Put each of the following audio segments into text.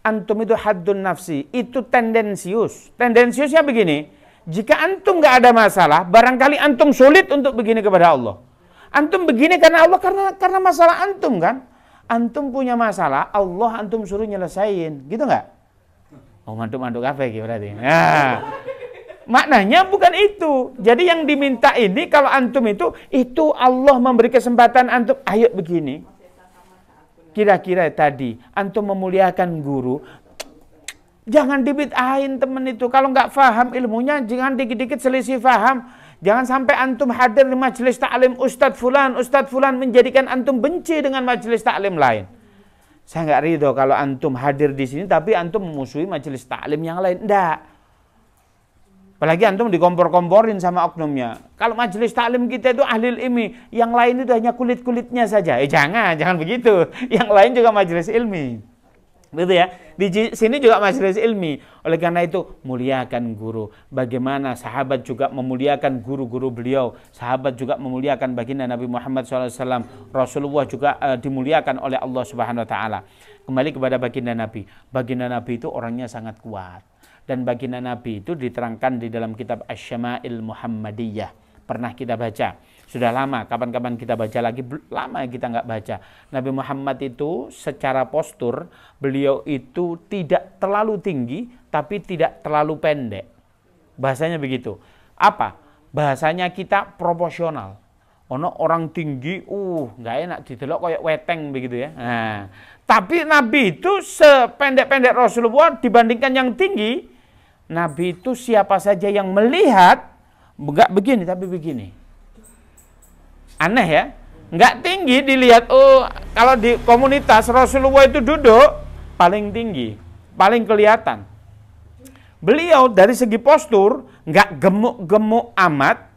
antum itu haddun nafsi, itu tendensius. Tendensiusnya begini, jika antum nggak ada masalah, barangkali antum sulit untuk begini kepada Allah. Antum begini karena Allah, karena masalah antum kan. Antum punya masalah, Allah antum suruh nyelesain, gitu nggak? Oh, mantuk-mantuk kafe gitu berarti. Nah, maknanya bukan itu. Jadi yang diminta ini kalau antum itu Allah memberi kesempatan antum, ayo begini. Kira-kira tadi antum memuliakan guru, jangan dibid'ahin temen itu. Kalau nggak paham ilmunya, jangan dikit-dikit selisih paham. Jangan sampai antum hadir di majelis taklim Ustadz Fulan menjadikan antum benci dengan majelis taklim lain. Saya nggak ridho kalau antum hadir di sini tapi antum memusuhi majelis taklim yang lain. Nggak. Apalagi antum dikompor-komporin sama oknumnya. Kalau majelis taklim kita itu ahli ilmi, yang lain itu hanya kulit-kulitnya saja. Jangan begitu. Yang lain juga majelis ilmi. Gitu ya. Di sini juga majelis ilmi. Oleh karena itu muliakan guru. Bagaimana sahabat juga memuliakan guru-guru beliau. Sahabat juga memuliakan baginda Nabi Muhammad SAW. Rasulullah juga dimuliakan oleh Allah Subhanahu Wa Taala. Kembali kepada baginda Nabi. Baginda Nabi itu orangnya sangat kuat. Dan baginda Nabi itu diterangkan di dalam kitab Asy-Syama'il Muhammadiyah. Pernah kita baca. Sudah lama, kapan-kapan kita baca lagi, lama kita nggak baca. Nabi Muhammad itu secara postur, beliau itu tidak terlalu tinggi, tapi tidak terlalu pendek. Bahasanya begitu. Apa? Bahasanya kita proporsional. Ono orang tinggi, nggak enak didelok kayak weteng begitu ya. Nah, tapi Nabi itu sependek-pendek Rasulullah dibandingkan yang tinggi, Nabi itu siapa saja yang melihat, nggak begini tapi begini. Aneh ya, nggak tinggi dilihat. Kalau di komunitas Rasulullah itu duduk paling tinggi, paling kelihatan. Beliau dari segi postur nggak gemuk-gemuk amat,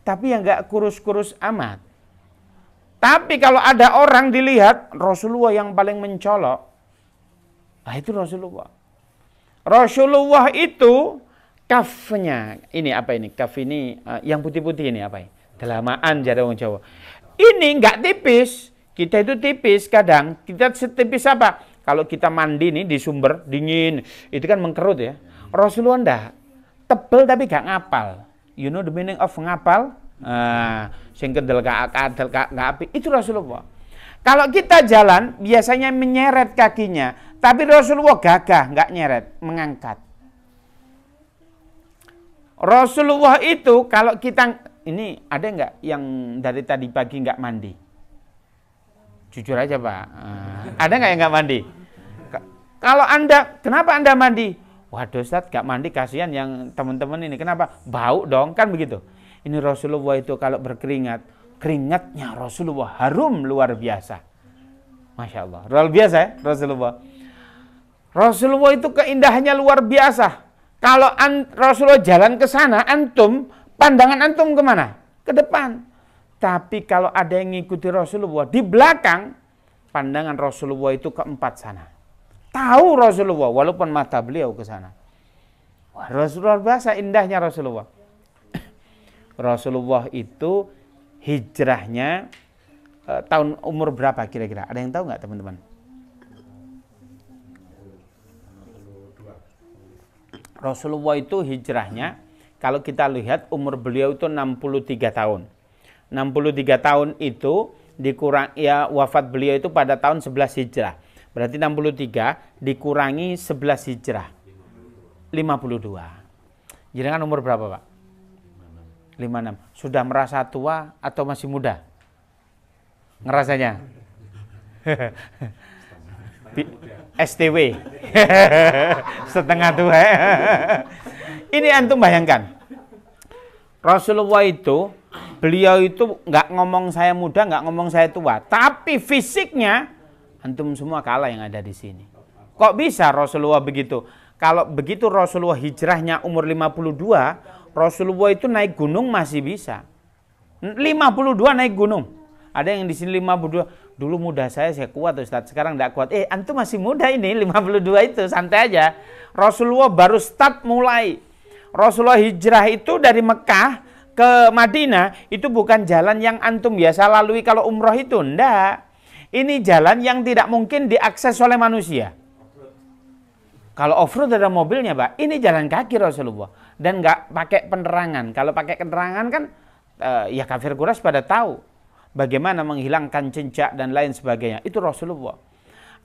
tapi yang nggak kurus-kurus amat. Tapi kalau ada orang dilihat Rasulullah yang paling mencolok, itu Rasulullah. Rasulullah itu kafnya, ini apa ini? Kaf ini yang putih-putih ini apa ini? Dalamaan jadi orang Jawa. Ini enggak tipis. Kita itu tipis kadang. Kita setipis apa? Kalau kita mandi nih di sumber dingin, itu kan mengkerut ya. Rasulullah enggak. Tebel tapi gak ngapal. You know the meaning of ngapal? Sing kendel gak api. Itu Rasulullah. Kalau kita jalan biasanya menyeret kakinya, tapi Rasulullah gagah, enggak nyeret, mengangkat. Rasulullah itu kalau kita ini ada nggak yang dari tadi pagi nggak mandi? Jujur aja Pak. Ada nggak yang nggak mandi? Kalau Anda, kenapa Anda mandi? Waduh Ustaz, nggak mandi kasihan yang teman-teman ini. Kenapa? Bau dong, kan begitu. Ini Rasulullah itu kalau berkeringat, keringatnya Rasulullah harum luar biasa. Masya Allah, luar biasa ya Rasulullah. Rasulullah itu keindahannya luar biasa. Kalau Rasulullah jalan ke sana, pandangan antum kemana? Ke depan. Tapi kalau ada yang ngikuti Rasulullah di belakang, pandangan Rasulullah itu ke empat sana. Tahu Rasulullah walaupun mata beliau ke sana. Wah, Rasulullah biasa indahnya Rasulullah. Rasulullah itu hijrahnya tahun umur berapa kira-kira? Ada yang tahu nggak teman-teman? Rasulullah itu hijrahnya, kalau kita lihat umur beliau itu 63 tahun. 63 tahun itu dikurang, ya wafat beliau itu pada tahun 11 Hijrah. Berarti 63 dikurangi 11 Hijrah. 52. Jadi kan umur berapa Pak? 56. Sudah merasa tua atau masih muda? Ngerasanya? STW. Setengah tua. Ini antum bayangkan. Rasulullah itu, beliau itu nggak ngomong saya muda, nggak ngomong saya tua, tapi fisiknya antum semua kalah yang ada di sini. Kok bisa Rasulullah begitu? Kalau begitu Rasulullah hijrahnya umur 52, Rasulullah itu naik gunung masih bisa. 52 naik gunung. Ada yang di sini 52, dulu muda saya kuat Ustaz, sekarang enggak kuat. Antum masih muda ini, 52 itu, santai aja. Rasulullah baru start mulai. Rasulullah hijrah itu dari Mekah ke Madinah, itu bukan jalan yang antum biasa lalui kalau umroh itu, enggak. Ini jalan yang tidak mungkin diakses oleh manusia. Kalau off-road ada mobilnya, Pak. Ini jalan kaki Rasulullah. Dan nggak pakai penerangan. Kalau pakai penerangan kan, ya kafir Quraisy pada tahu bagaimana menghilangkan jejak dan lain sebagainya. Itu Rasulullah.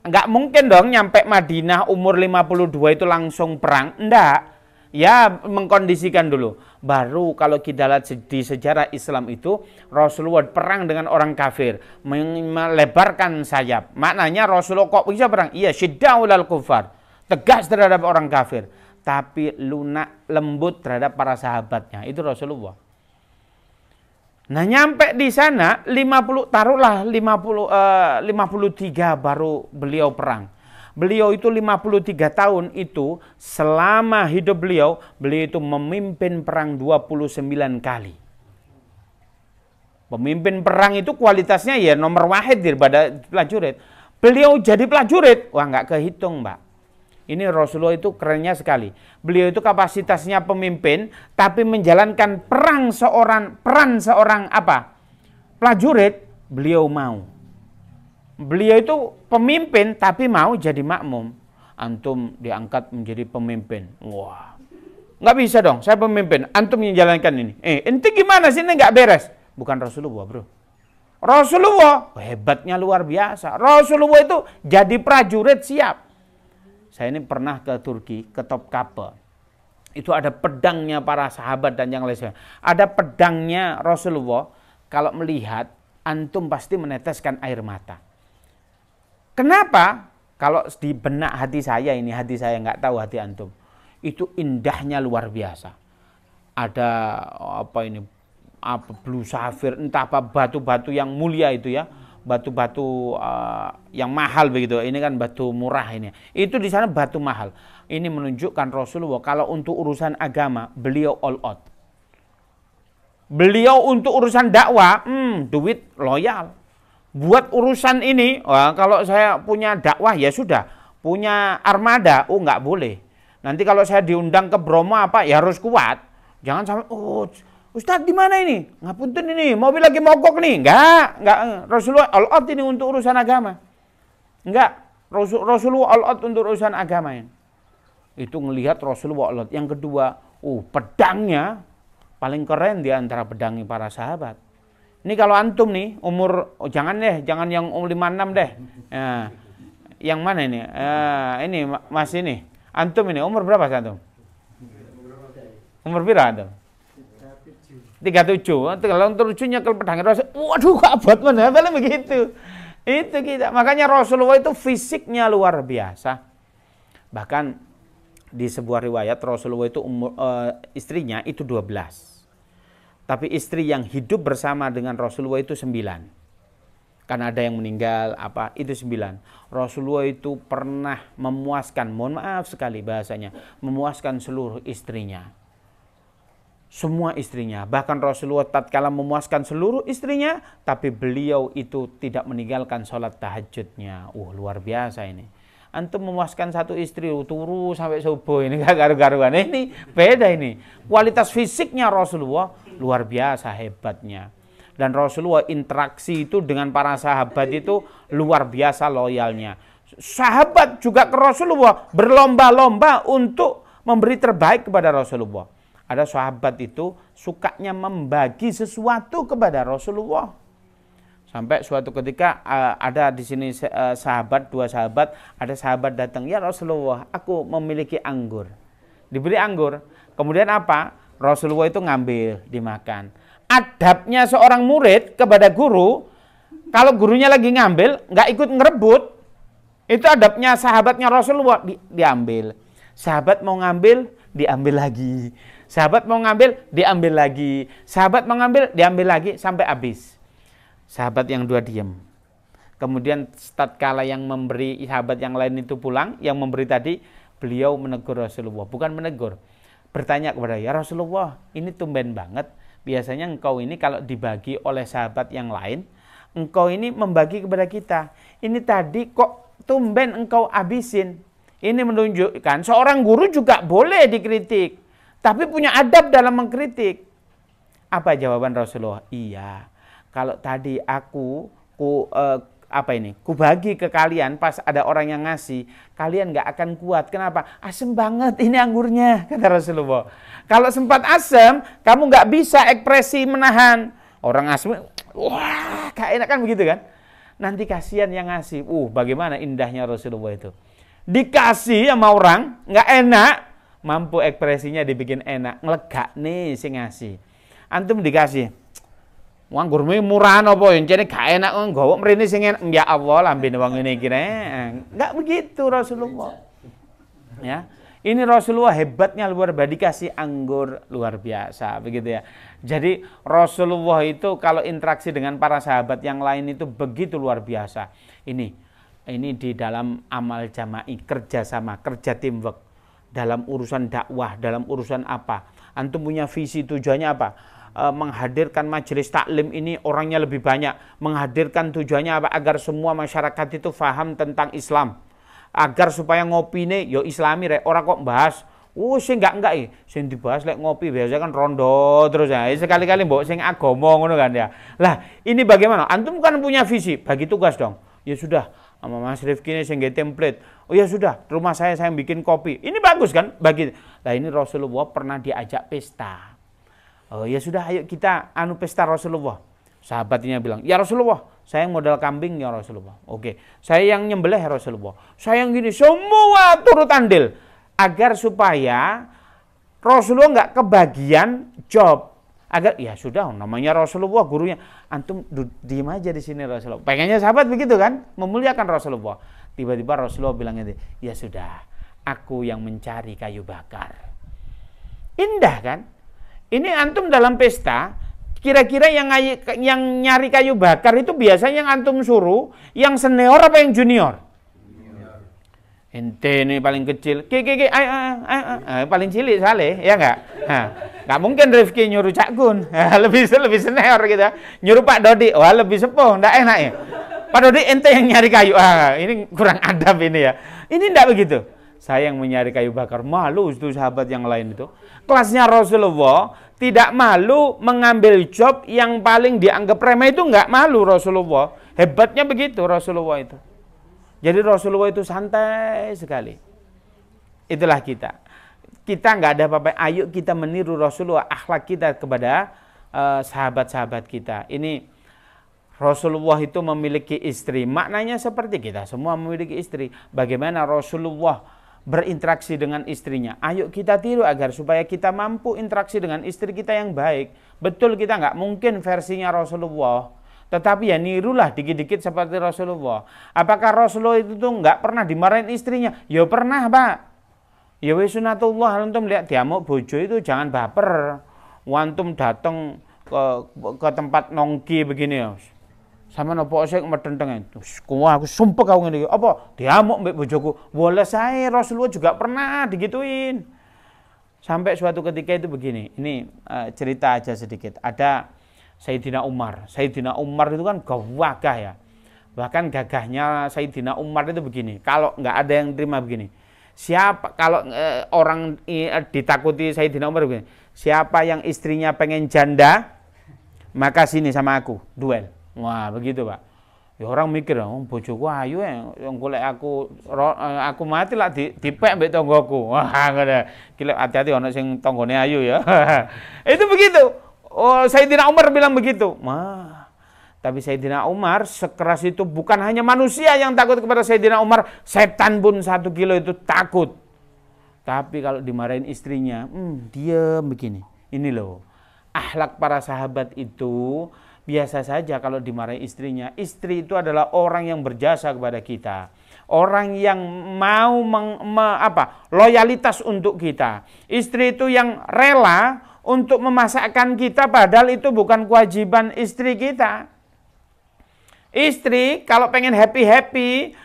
Nggak mungkin dong nyampe Madinah umur 52 itu langsung perang. Enggak. Ya mengkondisikan dulu. Baru kalau kita lihat di sejarah Islam itu, Rasulullah perang dengan orang kafir, melebarkan sayap. Maknanya Rasulullah kok bisa perang? Iya, syiddaulal kufar, tegas terhadap orang kafir, tapi lunak lembut terhadap para sahabatnya. Itu Rasulullah. Nah, nyampe di sana 53 baru beliau perang. Beliau itu 53 tahun itu, selama hidup beliau itu memimpin perang 29 kali. Pemimpin perang itu kualitasnya ya nomor wahid daripada prajurit. Beliau jadi prajurit, wah nggak kehitung, Mbak. Ini Rasulullah itu kerennya sekali. Beliau itu kapasitasnya pemimpin, tapi menjalankan peran seorang apa? Prajurit, beliau mau. Beliau itu pemimpin tapi mau jadi makmum. Antum diangkat menjadi pemimpin. Wah, nggak bisa dong, saya pemimpin, antum yang jalankan ini. Ente gimana sih, ini nggak beres. Bukan Rasulullah, bro. Rasulullah hebatnya luar biasa. Rasulullah itu jadi prajurit siap. Saya ini pernah ke Turki, ke Topkapi. Itu ada pedangnya para sahabat dan yang lainnya. Ada pedangnya Rasulullah. Kalau melihat, antum pasti meneteskan air mata. Kenapa? Kalau di benak hati saya ini, hati saya nggak tahu hati antum. Itu indahnya luar biasa. Ada apa ini? Apa blue sapphire, entah apa batu-batu yang mulia itu ya. Batu-batu yang mahal begitu. Ini kan batu murah ini. Itu di sana batu mahal. Ini menunjukkan Rasulullah kalau untuk urusan agama beliau all out. Beliau untuk urusan dakwah, duit loyal. Buat urusan ini, kalau saya punya dakwah ya sudah, punya armada, nggak boleh. Nanti kalau saya diundang ke Bromo apa ya harus kuat. Jangan sampai, Ustadz di mana ini? Ngapunten ini, mobil lagi mogok nih. Enggak. Rasulullah all out ini untuk urusan agama. Enggak, Rasulullah all out untuk urusan agama ini. Itu ngelihat Rasulullah all out. Yang kedua, pedangnya paling keren di antara pedang para sahabat. Ini kalau antum nih umur, jangan yang umur 56 deh. Nah, yang mana ini? Ini Mas ini. Antum ini umur berapa antum? Umur berapa antum? 37. Kalau untuk lucunya kalau pedang Rasul, waduh kok abot mana begitu. Itu kita. Makanya Rasulullah itu fisiknya luar biasa. Bahkan di sebuah riwayat Rasulullah itu istrinya itu 12. Tapi istri yang hidup bersama dengan Rasulullah itu 9. Karena ada yang meninggal, itu 9. Rasulullah itu pernah memuaskan, mohon maaf sekali bahasanya, memuaskan seluruh istrinya. Semua istrinya. Bahkan Rasulullah tatkala memuaskan seluruh istrinya, tapi beliau itu tidak meninggalkan sholat tahajudnya. Luar biasa ini. Antum memuaskan satu istri turu sampai subuh, ini gak garu-garuan. Ini beda ini. Kualitas fisiknya Rasulullah luar biasa hebatnya. Dan Rasulullah interaksi itu dengan para sahabat itu luar biasa loyalnya. Sahabat juga ke Rasulullah berlomba-lomba untuk memberi terbaik kepada Rasulullah. Ada sahabat itu sukanya membagi sesuatu kepada Rasulullah. Sampai suatu ketika ada di sini dua sahabat, ada sahabat datang, ya Rasulullah, aku memiliki anggur. Diberi anggur. Kemudian apa? Rasulullah itu ngambil, dimakan. Adabnya seorang murid kepada guru, kalau gurunya lagi ngambil, nggak ikut ngerebut. Itu adabnya sahabatnya Rasulullah, diambil. Sahabat mau ngambil, diambil lagi. Sahabat mau ngambil, diambil lagi. Sahabat mau ngambil, diambil lagi sampai habis. Sahabat yang dua diam. Kemudian tatkala yang memberi, sahabat yang lain itu pulang, yang memberi tadi, beliau menegur Rasulullah. Bukan menegur, bertanya kepada, ya Rasulullah, ini tumben banget. Biasanya engkau ini kalau dibagi oleh sahabat yang lain, engkau ini membagi kepada kita. Ini tadi kok tumben engkau habisin. Ini menunjukkan seorang guru juga boleh dikritik, tapi punya adab dalam mengkritik. Apa jawaban Rasulullah? Iya. Kalau tadi aku apa ini? Kubagi ke kalian pas ada orang yang ngasih, kalian nggak akan kuat. Kenapa? Asem banget ini anggurnya, kata Rasulullah. Kalau sempat asem, kamu nggak bisa ekspresi menahan. Orang asem, wah, gak enak kan begitu kan? Nanti kasihan yang ngasih. Bagaimana indahnya Rasulullah itu. Dikasih sama orang, nggak enak, mampu ekspresinya dibikin enak. Ngelegak nih si ngasih. Antum dikasih. Wong gurme murahan apa encene gak enak nggawa mrene sing enak. Ya Allah lambene wong ngene iki enggak begitu Rasulullah. Ya. Ini Rasulullah hebatnya luar biasa, dikasih anggur luar biasa begitu ya. Jadi Rasulullah itu kalau interaksi dengan para sahabat yang lain itu begitu luar biasa. Ini di dalam amal jama'i, kerjasama, kerja teamwork, dalam urusan dakwah, dalam urusan apa. Antum punya visi, tujuannya apa? Menghadirkan majelis taklim ini orangnya lebih banyak, menghadirkan tujuannya apa? Agar semua masyarakat itu faham tentang Islam, agar supaya ngopi ini yo islami rek, orang kok bahas sing enggak sing dibahas lek ngopi biasa kan rondo terus ya, sekali-kali mbok sing agama ngono kan ya. Lah ini bagaimana? Antum kan punya visi, bagi tugas dong. Ya sudah, sama Mas Rifki ini sing nggih template. Oh ya sudah, rumah saya bikin kopi. Ini bagus kan? Bagi. Lah ini Rasulullah pernah diajak pesta. Oh ya sudah, ayo kita pesta Rasulullah. Sahabatnya bilang, ya Rasulullah, saya yang modal kambing ya Rasulullah. Oke, saya yang nyembelih ya Rasulullah. Saya yang gini, semua turut andil. Agar supaya Rasulullah nggak kebagian job. Agar, ya sudah, namanya Rasulullah, gurunya. Antum diem aja di sini Rasulullah. Pengennya sahabat begitu kan, memuliakan Rasulullah. Tiba-tiba Rasulullah bilang gitu, ya sudah, aku yang mencari kayu bakar. Indah kan? Ini antum dalam pesta, kira-kira yang nyari kayu bakar itu biasanya yang antum suruh, yang senior apa yang junior? Ente ini paling kecil, paling cilik Saleh, ya enggak? Nggak mungkin Rifki nyuruh Cak Gun, lebih senior gitu. Nyuruh Pak Dodi, wah lebih sepuh, enggak enak ya. Pak Dodi ente yang nyari kayu, ini kurang adab ini ya. Ini enggak begitu. Saya yang mencari kayu bakar, malu itu sahabat yang lain itu. Kelasnya Rasulullah tidak malu mengambil job yang paling dianggap remeh itu enggak malu Rasulullah. Hebatnya begitu Rasulullah itu. Jadi Rasulullah itu santai sekali. Itulah kita. Kita enggak ada apa-apa. Ayo kita meniru Rasulullah, akhlak kita kepada sahabat-sahabat kita. Ini Rasulullah itu memiliki istri. Maknanya seperti kita semua memiliki istri. Bagaimana Rasulullah berinteraksi dengan istrinya. Ayo kita tiru agar supaya kita mampu interaksi dengan istri kita yang baik. Betul kita nggak mungkin versinya Rasulullah, tetapi ya nirulah dikit-dikit seperti Rasulullah. Apakah Rasulullah itu tuh nggak pernah dimarahin istrinya? Ya pernah Pak. Ya wis sunatullah, antum lihat diamuk bojo itu jangan baper. Wantum datang ke tempat nongki begini ya. Sama nopo sik medenteng. Aku sumpah kau ngene iki. Apa? Diamuk mbek bojoku. Boleh saya Rasulullah juga pernah digituin. Sampai suatu ketika itu begini. Ini cerita aja sedikit. Ada Sayyidina Umar. Sayyidina Umar itu kan gagah ya. Bahkan gagahnya Sayyidina Umar itu begini. Kalau nggak ada yang terima begini. Siapa kalau orang ditakuti Sayyidina Umar begini. Siapa yang istrinya pengen janda, maka sini sama aku, duel. Wah begitu Pak. Ya orang mikir, bojoku ayu yang golek aku mati lah dipek mbek tanggoku. Wah ngono. Ki hati-hati ana sing tanggane ayu ya. Itu begitu. Oh Sayyidina Umar bilang begitu. Tapi Sayyidina Umar sekeras itu bukan hanya manusia yang takut kepada Sayyidina Umar, setan pun 1 kilo itu takut. Tapi kalau dimarahin istrinya, diam begini. Ini loh. Akhlak para sahabat itu biasa saja kalau dimarahi istrinya. Istri itu adalah orang yang berjasa kepada kita. Orang yang mau loyalitas untuk kita. Istri itu yang rela untuk memasakkan kita padahal itu bukan kewajiban istri kita. Istri kalau pengen happy-happy,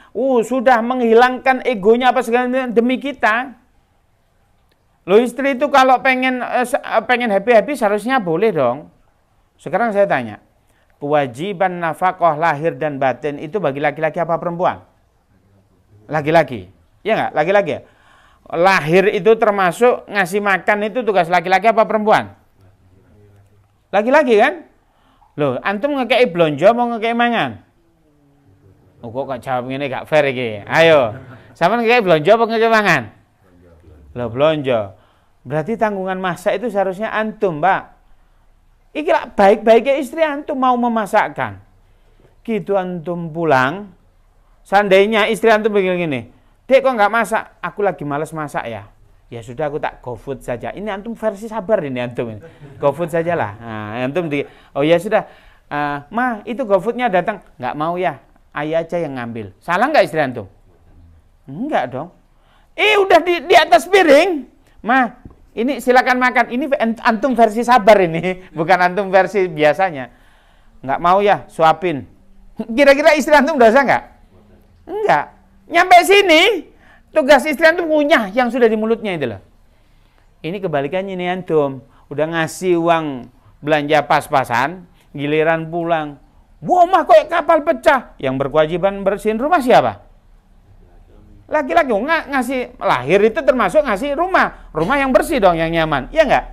sudah menghilangkan egonya apa segala demi kita. Loh istri itu kalau pengen happy-happy seharusnya boleh dong. Sekarang saya tanya, kewajiban nafkah lahir dan batin itu bagi laki-laki apa perempuan? Laki-laki. Ya enggak? Laki-laki ya? Lahir itu termasuk ngasih makan itu tugas laki-laki apa perempuan? Laki-laki kan? Loh, antum ngekei blonjo mau ngekei mangan? Oh, kok jawab ngene gak fair iki. Ayo. Sampeyan kayak blonjo apa ngekewangan? Lah blonjo. Berarti tanggungan masak itu seharusnya antum, Pak. Iki lah baik-baiknya istri antum mau memasakkan. Gitu antum pulang, seandainya istri antum begini-gini, "Dek kok nggak masak? Aku lagi males masak ya." Ya sudah aku tak GoFood saja. Ini antum versi sabar ini antum ini. GoFood sajalah. Nah, antum oh ya sudah. Ma, itu GoFoodnya datang. Nggak mau ya. Ayah aja yang ngambil. Salah nggak istri antum? Enggak dong. Udah di atas piring. Ma, ini silakan makan. Ini antum versi sabar ini, bukan antum versi biasanya. Nggak mau ya, suapin. Kira-kira istri antum dosa nggak? Enggak. Nyampe sini, tugas istri antum ngunyah yang sudah di mulutnya itu loh. Ini kebalikannya nih antum. Udah ngasih uang belanja pas-pasan, giliran pulang. Wah, mah kok kapal pecah. Yang berkewajiban bersihin rumah siapa? Laki-laki. Ngasih lahir itu termasuk ngasih rumah. Rumah yang bersih dong, yang nyaman. Iya nggak?